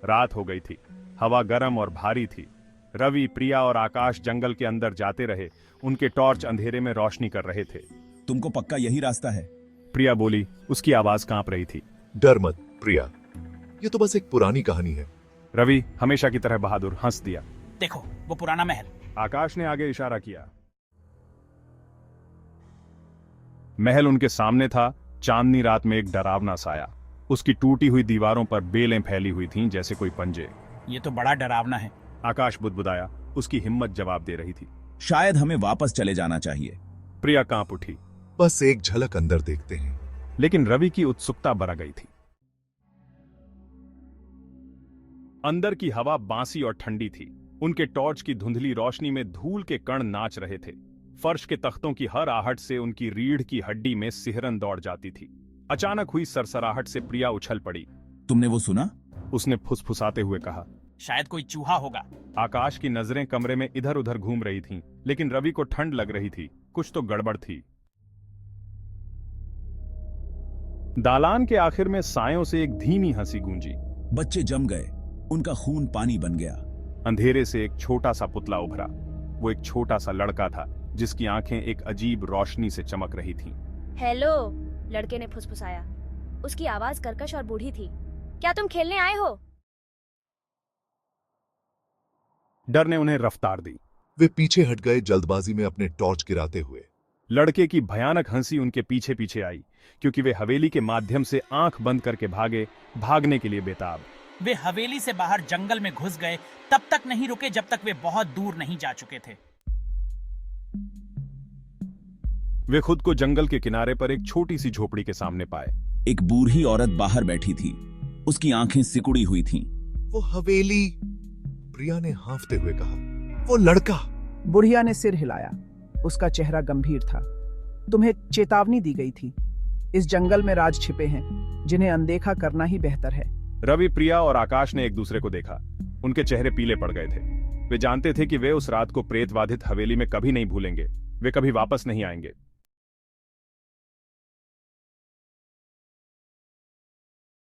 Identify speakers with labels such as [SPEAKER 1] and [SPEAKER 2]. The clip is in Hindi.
[SPEAKER 1] रात हो गई थी। हवा गर्म और भारी थी। रवि, प्रिया और आकाश जंगल के अंदर जाते रहे। उनके टॉर्च अंधेरे में रोशनी कर रहे थे।
[SPEAKER 2] तुमको पक्का यही रास्ता है?
[SPEAKER 1] प्रिया बोली, उसकी आवाज कांप रही थी।
[SPEAKER 3] डर मत प्रिया, ये तो बस एक पुरानी कहानी है।
[SPEAKER 1] रवि हमेशा की तरह बहादुर हंस दिया।
[SPEAKER 4] देखो वो पुराना महल।
[SPEAKER 1] आकाश ने आगे इशारा किया। महल उनके सामने था। चांदनी रात में एक डरावना साया। उसकी टूटी हुई दीवारों पर बेलें फैली हुई थीं जैसे कोई पंजे।
[SPEAKER 4] ये तो बड़ा डरावना है।
[SPEAKER 1] आकाश बुदबुदाया। उसकी हिम्मत जवाब दे रही थी।
[SPEAKER 2] शायद हमें वापस चले जाना चाहिए।
[SPEAKER 1] प्रिया कांप उठी।
[SPEAKER 3] बस एक झलक अंदर देखते हैं।
[SPEAKER 1] लेकिन रवि की उत्सुकता बढ़ गई थी। अंदर की हवा बांसी और ठंडी थी। उनके टॉर्च की धुंधली रोशनी में धूल के कण नाच रहे थे। फर्श के तख्तों की हर आहट से उनकी रीढ़ की हड्डी में सिहरन दौड़ जाती थी। अचानक हुई सरसराहट से प्रिया उछल पड़ी।
[SPEAKER 2] तुमने वो सुना?
[SPEAKER 1] उसने फुसफुसाते हुए कहा।
[SPEAKER 4] शायद कोई चूहा होगा।
[SPEAKER 1] आकाश की नजरें कमरे में इधर उधर घूम रही थीं, लेकिन रवि को ठंड लग रही थी। कुछ तो गड़बड़ थी। दालान के आखिर में सायों से एक धीमी हंसी गूंजी।
[SPEAKER 2] बच्चे जम गए। उनका खून पानी बन गया।
[SPEAKER 1] अंधेरे से एक छोटा सा पुतला उभरा। वो एक छोटा सा लड़का था जिसकी आंखें एक अजीब रोशनी से चमक रही थीं।
[SPEAKER 5] हेलो, लड़के ने फुसफुसाया। उसकी आवाज कर्कश और बूढ़ी थी। क्या तुम खेलने आए हो?
[SPEAKER 1] डर ने उन्हें रफ्तार दी।
[SPEAKER 3] वे पीछे हट गए, जल्दबाजी में अपने टॉर्च गिराते हुए।
[SPEAKER 1] लड़के की भयानक हंसी उनके पीछे पीछे आई, क्योंकि वे हवेली के माध्यम से आंख बंद करके भागने के लिए बेताब।
[SPEAKER 4] वे हवेली से बाहर जंगल में घुस गए, तब तक नहीं रुके जब तक वे बहुत दूर नहीं जा चुके थे।
[SPEAKER 1] वे खुद को जंगल के किनारे पर एक छोटी सी झोपड़ी के सामने पाए।
[SPEAKER 2] एक बूढ़ी औरत बाहर बैठी थी। उसकी आंखें सिकुड़ी हुई थीं।
[SPEAKER 3] वो हवेली, प्रिया ने हाँफते हुए कहा। वो लड़का।
[SPEAKER 6] बुढ़िया ने सिर हिलाया। उसका चेहरा गंभीर था। तुम्हें चेतावनी दी गई थी। इस जंगल में राज छिपे हैं जिन्हें अनदेखा करना ही बेहतर है।
[SPEAKER 1] रवि, प्रिया और आकाश ने एक दूसरे को देखा। उनके चेहरे पीले पड़ गए थे। वे जानते थे कि वे उस रात को प्रेत बाधित हवेली में कभी नहीं भूलेंगे। वे कभी वापस नहीं आएंगे।